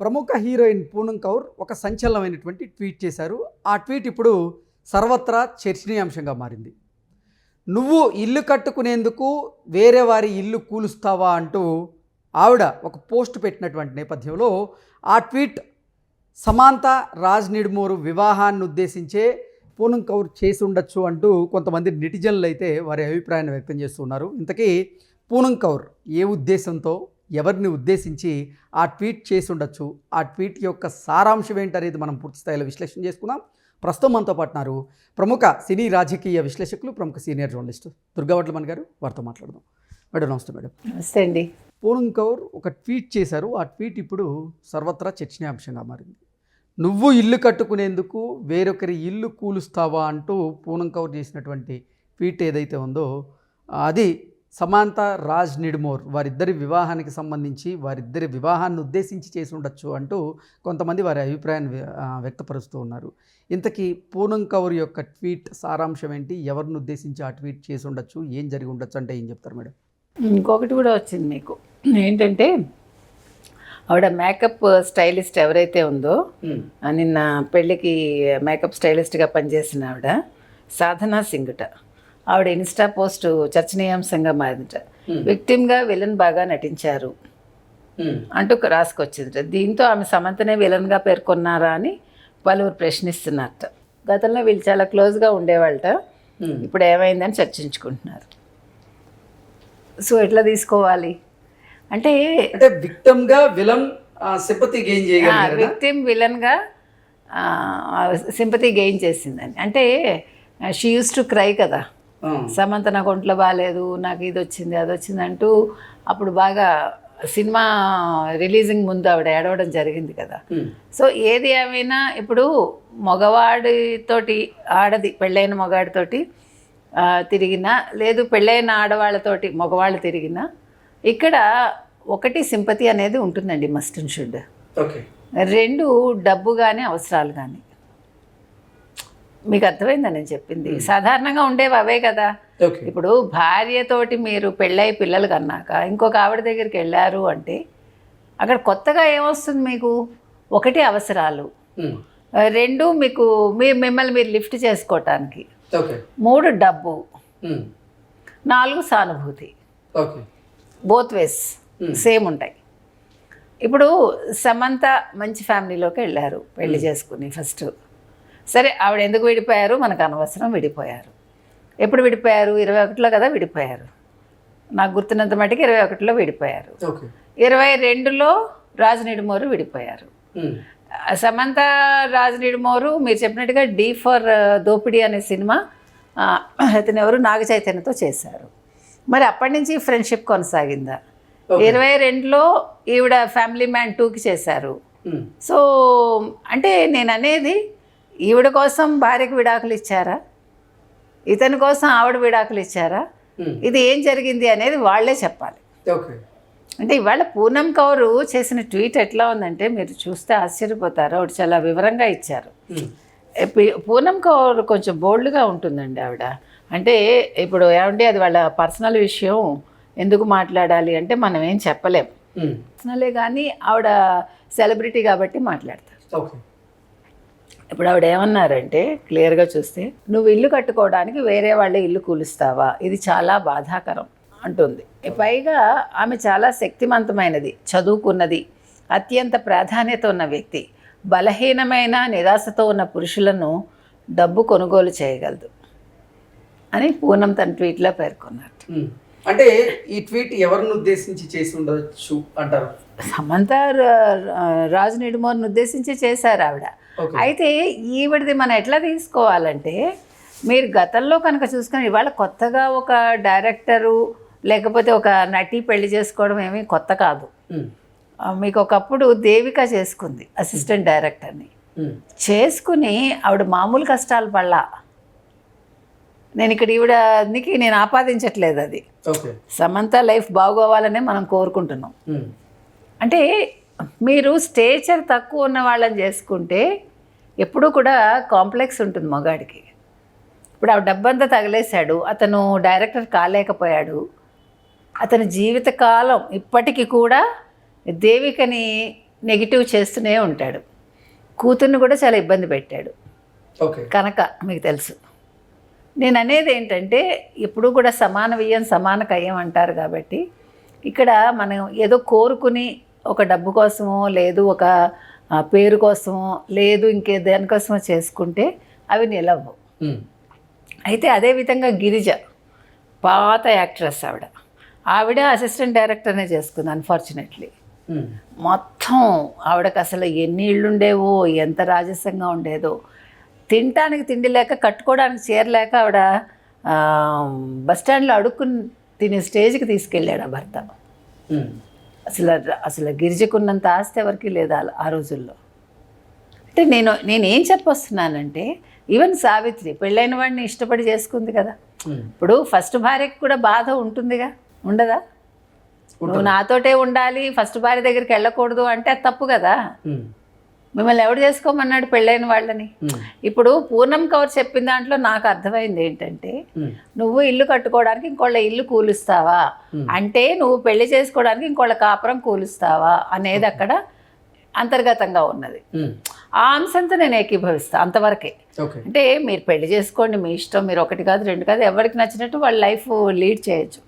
ప్రముఖ హీరోయిన్ పూనం కౌర్ ఒక సంచలనమైనటువంటి ట్వీట్ చేశారు. ఆ ట్వీట్ ఇప్పుడు సర్వత్రా చర్చనీయాంశంగా మారింది. నువ్వు ఇల్లు కట్టుకునేందుకు వేరే వారి ఇల్లు కూలుస్తావా అంటూ ఆవిడ ఒక పోస్ట్ పెట్టినటువంటి నేపథ్యంలో ఆ ట్వీట్ సమాంత రాజ్ నిడుమూరు వివాహాన్ని ఉద్దేశించే పూనం కౌర్ చేసి ఉండొచ్చు అంటూ కొంతమంది నెటిజన్లు అయితే వారి అభిప్రాయాన్ని వ్యక్తం చేస్తున్నారు. ఇంతకీ పూనం కౌర్ ఏ ఉద్దేశంతో ఎవరిని ఉద్దేశించి ఆ ట్వీట్ చేసి ఉండొచ్చు, ఆ ట్వీట్ యొక్క సారాంశం ఏంటనేది మనం పూర్తి స్థాయిలో విశ్లేషణ చేసుకుందాం. ప్రస్తుతం మనతో పాటున్నారు ప్రముఖ సినీ రాజకీయ విశ్లేషకులు, ప్రముఖ సీనియర్ జర్నలిస్ట్ దుర్గావట్లమణి గారు. వారితో మాట్లాడదాం. మేడం నమస్తే. మేడం నమస్తే అండి. పూనం కౌర్ ఒక ట్వీట్ చేశారు. ఆ ట్వీట్ ఇప్పుడు సర్వత్రా చర్చనీయాంశంగా మారింది. నువ్వు ఇల్లు కట్టుకునేందుకు వేరొకరి ఇల్లు కూలుస్తావా అంటూ పూనం కౌర్ చేసినటువంటి ట్వీట్ ఏదైతే ఉందో అది సమాంత రాజ్ నిడుమూర్ వారిద్దరి వివాహానికి సంబంధించి, వారిద్దరి వివాహాన్ని ఉద్దేశించి చేసి ఉండొచ్చు అంటూ కొంతమంది వారి అభిప్రాయాన్ని వ్యక్తపరుస్తూ ఉన్నారు. ఇంతకీ పూనం కౌర్ యొక్క ట్వీట్ సారాంశం ఏంటి, ఎవరిని ఉద్దేశించి ఆ ట్వీట్ చేసి ఉండొచ్చు, ఏం జరిగి ఉండొచ్చు అంటే ఏం చెప్తారు మేడం? ఇంకొకటి కూడా వచ్చింది మీకు ఏంటంటే, ఆవిడ మేకప్ స్టైలిస్ట్ ఎవరైతే ఉందో, నిన్న పెళ్ళికి మేకప్ స్టైలిస్ట్గా పనిచేసిన ఆవిడ సాధనా సింగుట, ఆవిడ ఇన్స్టా పోస్ట్ చర్చనీయాంశంగా మారిందట. విక్టిమ్గా విలన్ బాగా నటించారు అంటూ రాసుకొచ్చిందట. దీంతో ఆమె సమంతనే విలన్గా పేర్కొన్నారా అని పలువురు ప్రశ్నిస్తున్నారట. గతంలో వీళ్ళు చాలా క్లోజ్గా ఉండేవాళ్ళట, ఇప్పుడు ఏమైందని చర్చించుకుంటున్నారు. సో ఎట్లా తీసుకోవాలి అంటే విక్టిమ్గా విలన్ సింపతి గెయిన్ చేయగలిగారు. విక్టిమ్ విలన్గా సింపతి గెయిన్ చేసిందని అంటే షీ యూస్ టు క్రై కదా, సమంత నాకు ఒంట్లో బాగాలేదు, నాకు ఇది వచ్చింది అది వచ్చింది అంటూ అప్పుడు బాగా సినిమా రిలీజింగ్ ముందు ఆవిడ ఏడవడం జరిగింది కదా. సో ఏది ఏమైనా ఇప్పుడు మగవాడితోటి ఆడది పెళ్ళైన మగవాడితోటి తిరిగినా, లేదు పెళ్ళైన ఆడవాళ్ళతోటి మగవాళ్ళు తిరిగినా, ఇక్కడ ఒకటి సింపతి అనేది ఉంటుందండి, మస్ట్ అండ్ షుడ్. రెండు డబ్బు కానీ అవసరాలు కానీ. మీకు అర్థమైందా నేను చెప్పింది? సాధారణంగా ఉండేవి అవే కదా. ఇప్పుడు భార్యతోటి మీరు పెళ్ళై పిల్లలు కన్నాక ఇంకొక ఆవిడ దగ్గరికి వెళ్ళారు అంటే అక్కడ కొత్తగా ఏమొస్తుంది మీకు? ఒకటి అవసరాలు, రెండు మీకు మిమ్మల్ని మీరు లిఫ్ట్ చేసుకోవటానికి, మూడు డబ్బు, నాలుగు సానుభూతి. బోత్ వేస్ సేమ్ ఉంటాయి. ఇప్పుడు సమంత మంచి ఫ్యామిలీలోకి వెళ్ళారు పెళ్లి చేసుకుని. ఫస్ట్ సరే, ఆవిడ ఎందుకు విడిపోయారు మనకు అనవసరం, విడిపోయారు. ఎప్పుడు విడిపోయారు? 21లో కదా విడిపోయారు. నాకు గుర్తున్నంత మటుకు 21లో విడిపోయారు. 22లో రాజ్ నిడుమూరు విడిపోయారు. సమంత రాజ్ నిడుమూరు మీరు చెప్పినట్టుగా డీ ఫర్ దోపిడీ అనే సినిమా అతను ఎవరు నాగ చైతన్యతో చేశారు. మరి అప్పటి నుంచి ఫ్రెండ్షిప్ కొనసాగిందా? 22లో ఈవిడ ఫ్యామిలీ మ్యాన్ 2కి చేశారు. సో అంటే నేను అనేది, ఈవిడ కోసం భార్యకు విడాకులు ఇచ్చారా, ఇతని కోసం ఆవిడ విడాకులు ఇచ్చారా, ఇది ఏం జరిగింది అనేది వాళ్ళే చెప్పాలి. అంటే ఇవాళ పూనం కౌర్ చేసిన ట్వీట్ ఎట్లా ఉందంటే మీరు చూస్తే ఆశ్చర్యపోతారు. ఆవిడ చాలా వివరంగా ఇచ్చారు. పూనం కౌర్ కొంచెం బోల్డ్గా ఉంటుందండి ఆవిడ. అంటే ఇప్పుడు ఏమంటే అది వాళ్ళ పర్సనల్ విషయం, ఎందుకు మాట్లాడాలి అంటే మనం ఏం చెప్పలేం. పర్సనలే కానీ ఆవిడ సెలబ్రిటీ కాబట్టి మాట్లాడతారు. ఇప్పుడు ఆవిడ ఏమన్నారంటే క్లియర్గా చూస్తే, నువ్వు ఇల్లు కట్టుకోవడానికి వేరే వాళ్ళ ఇల్లు కూలుస్తావా, ఇది చాలా బాధాకరం అంటుంది. పైగా ఆమె చాలా శక్తివంతమైనది, చదువుకున్నది, అత్యంత ప్రాధాన్యత ఉన్న వ్యక్తి. బలహీనమైన నిరాశతో ఉన్న పురుషులను డబ్బు కొనుగోలు చేయగలదు అని పూనం తన ట్వీట్లో పేర్కొన్నారు. అంటే ఈ ట్వీట్ ఎవరిని ఉద్దేశించి చేసి ఉండొచ్చు అంటారు? సమంత రాజ్ నిడుమూర్ని ఉద్దేశించి చేశారు ఆవిడ. అయితే ఈవిడది మనం ఎట్లా తీసుకోవాలంటే, మీరు గతంలో కనుక చూసుకొని ఇవాళ కొత్తగా ఒక డైరెక్టరు లేకపోతే ఒక నటి పెళ్లి చేసుకోవడం ఏమీ కొత్త కాదు. మీకు ఒకప్పుడు దేవిక చేసుకుంది అసిస్టెంట్ డైరెక్టర్ని. చేసుకుని ఆవిడ మామూలు కష్టాలు పడలా. నేను ఇక్కడ ఈవిడకి నేను ఆపాదించట్లేదు, అది సమంత లైఫ్ బాగోవాలనే మనం కోరుకుంటున్నాం. అంటే మీరు స్టేచర్ తక్కువ ఉన్న వాళ్ళని చేసుకుంటే ఎప్పుడూ కూడా కాంప్లెక్స్ ఉంటుంది మగాడికి. ఇప్పుడు ఆ డబ్బంతా తగిలేశాడు, అతను డైరెక్టర్ కాలేకపోయాడు. అతని జీవితకాలం ఇప్పటికీ కూడా దేవికని నెగిటివ్ చేస్తూనే ఉంటాడు. కూతుర్ని కూడా చాలా ఇబ్బంది పెట్టాడు ఓకే. కనుక మీకు తెలుసు. నేను అనేది ఏంటంటే ఎప్పుడు కూడా సమాన వ్యయం సమాన కయ్యం అంటారు కాబట్టి ఇక్కడ మనం ఏదో కోరుకుని ఒక డబ్బు కోసమో లేదు ఒక పేరు కోసమో లేదు ఇంకే దేనికోసమో చేసుకుంటే అవి నిలవు. అయితే అదేవిధంగా గిరిజ పాత యాక్ట్రెస్ ఆవిడ అసిస్టెంట్ డైరెక్టర్నే చేసుకుంది అన్ఫార్చునేట్లీ. మొత్తం ఆవిడకి అసలు ఎన్ని ఇళ్ళు ఉండేవో ఎంత రాజసంగా ఉండేదో, తినటానికి తిండి లేక కట్టుకోవడానికి చీరలేక ఆవిడ బస్టాండ్లో అడుక్కుని తినే స్టేజ్కి తీసుకెళ్ళాడు ఆ భర్త. అసలు గిరిజకున్నంత ఆస్తి ఎవరికి లేదా ఆ రోజుల్లో. అంటే నేనేం చెప్పొస్తున్నానంటే ఈవెన్ సావిత్రి పెళ్ళైన వాడిని ఇష్టపడి చేసుకుంది కదా. ఇప్పుడు ఫస్ట్ భార్యకి కూడా బాధ ఉంటుందిగా, ఉండదా? నువ్వు నాతోటే ఉండాలి, ఫస్ట్ భార్య దగ్గరికి వెళ్ళకూడదు అంటే అది తప్పు కదా. మిమ్మల్ని ఎవడు చేసుకోమన్నాడు పెళ్ళైన వాళ్ళని? ఇప్పుడు పూర్ణం కౌర్ చెప్పిన దాంట్లో నాకు అర్థమైంది ఏంటంటే నువ్వు ఇల్లు కట్టుకోవడానికి ఇంకోళ్ళ ఇల్లు కూలుస్తావా అంటే నువ్వు పెళ్లి చేసుకోవడానికి ఇంకోళ్ళ కాపురం కూలుస్తావా అనేది అక్కడ అంతర్గతంగా ఉన్నది. ఆ అంశంతో నేను ఏకీభవిస్తాను అంతవరకే. అంటే మీరు పెళ్లి చేసుకోండి, మీ ఇష్టం, మీరు ఒకటి కాదు రెండు కాదు, ఎవరికి నచ్చినట్టు వాళ్ళ లైఫ్ లీడ్ చేయొచ్చు.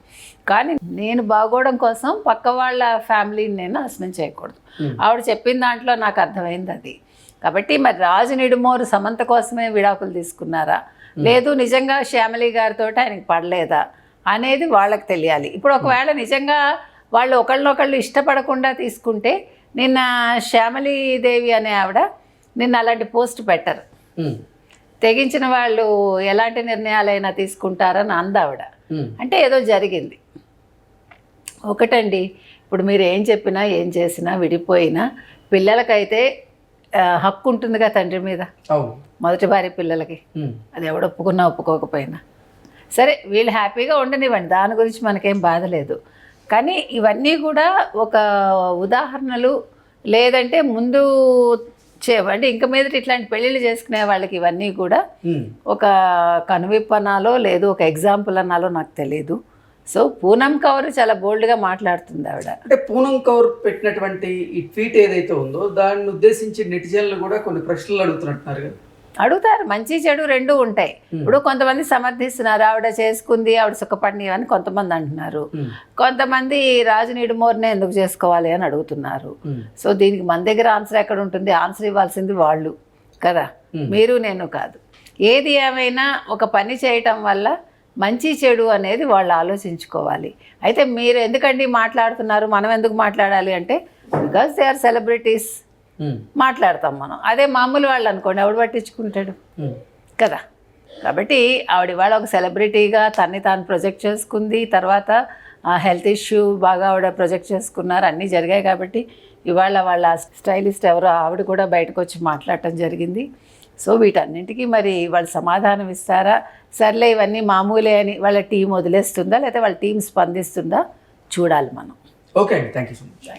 కానీ నేను బాగోవడం కోసం పక్క వాళ్ళ ఫ్యామిలీని నేను నాశనం చేయకూడదు. ఆవిడ చెప్పిన దాంట్లో నాకు అర్థమైంది అది. కాబట్టి మరి రాజు నిడుమోరు సమంత కోసమే విడాకులు తీసుకున్నారా లేదు నిజంగా శ్యామలి గారితో ఆయనకి పడలేదా అనేది వాళ్ళకి తెలియాలి. ఇప్పుడు ఒకవేళ నిజంగా వాళ్ళు ఒకళ్ళనొకళ్ళు ఇష్టపడకుండా తీసుకుంటే నిన్న శ్యామలీదేవి అనే ఆవిడ నిన్న అలాంటి పోస్ట్ పెట్టరు. తెగించిన వాళ్ళు ఎలాంటి నిర్ణయాలైనా తీసుకుంటారని అందావిడ. అంటే ఏదో జరిగింది. ఒకటండి, ఇప్పుడు మీరు ఏం చెప్పినా ఏం చేసినా విడిపోయినా పిల్లలకైతే హక్కు ఉంటుందిగా తండ్రి మీద, మొదటి భార్య పిల్లలకి. అది ఎవడు ఒప్పుకున్నా ఒప్పుకోకపోయినా సరే వీళ్ళు హ్యాపీగా ఉండనివ్వండి, దాని గురించి మనకేం బాధ లేదు. కానీ ఇవన్నీ కూడా ఒక ఉదాహరణలు, లేదంటే ముందు అంటే ఇంక మీదట ఇట్లాంటి పెళ్ళిళ్ళు చేసుకునే వాళ్ళకి ఇవన్నీ కూడా ఒక కనువిప్పు అనాలో లేదు ఒక ఎగ్జాంపుల్ అనాలో నాకు తెలియదు. సో పూనం కౌర్ చాలా బోల్డ్గా మాట్లాడుతుంది ఆవిడ. అంటే పూనం కౌర్ పెట్టినటువంటి ఈ ట్వీట్ ఏదైతే ఉందో దాన్ని ఉద్దేశించి నెటిజన్లు కూడా కొన్ని ప్రశ్నలు అడుగుతున్నట్టున్నారు కదా. అడుగుతారు, మంచి చెడు రెండూ ఉంటాయి. ఇప్పుడు కొంతమంది సమర్థిస్తున్నారు ఆవిడ చేసుకుంది ఆవిడ సుఖపడిని అని కొంతమంది అంటున్నారు, కొంతమంది రాజు నిడుమోర్నే ఎందుకు చేసుకోవాలి అని అడుగుతున్నారు. సో దీనికి మన దగ్గర ఆన్సర్ ఎక్కడ ఉంటుంది? ఆన్సర్ ఇవ్వాల్సింది వాళ్ళు కదా, మీరు నేను కాదు. ఏది ఏమైనా ఒక పని చేయటం వల్ల మంచి చెడు అనేది వాళ్ళు ఆలోచించుకోవాలి. అయితే మీరు ఎందుకండి మాట్లాడుతున్నారు, మనం ఎందుకు మాట్లాడాలి అంటే బికాజ్ దే ఆర్ సెలబ్రిటీస్, మాట్లాడతాం మనం. అదే మామూలు వాళ్ళు అనుకోండి ఎవడు పట్టించుకుంటాడు కదా. కాబట్టి ఆవిడ ఇవాళ ఒక సెలబ్రిటీగా తన్ని తాను ప్రొజెక్ట్ చేసుకుంది, తర్వాత హెల్త్ ఇష్యూ బాగా ఆవిడ ప్రొజెక్ట్ చేసుకున్నారు, అన్నీ జరిగాయి. కాబట్టి ఇవాళ వాళ్ళ స్టైలిస్ట్ ఎవరో ఆవిడ కూడా బయటకు వచ్చి మాట్లాడటం జరిగింది. సో వీటన్నింటికి మరి వాళ్ళు సమాధానం ఇస్తారా, సర్లే ఇవన్నీ మామూలే అని వాళ్ళ టీం వదిలేస్తుందా, లేకపోతే వాళ్ళ టీం స్పందిస్తుందా చూడాలి మనం. ఓకే అండి, థ్యాంక్ యూ సో మచ్.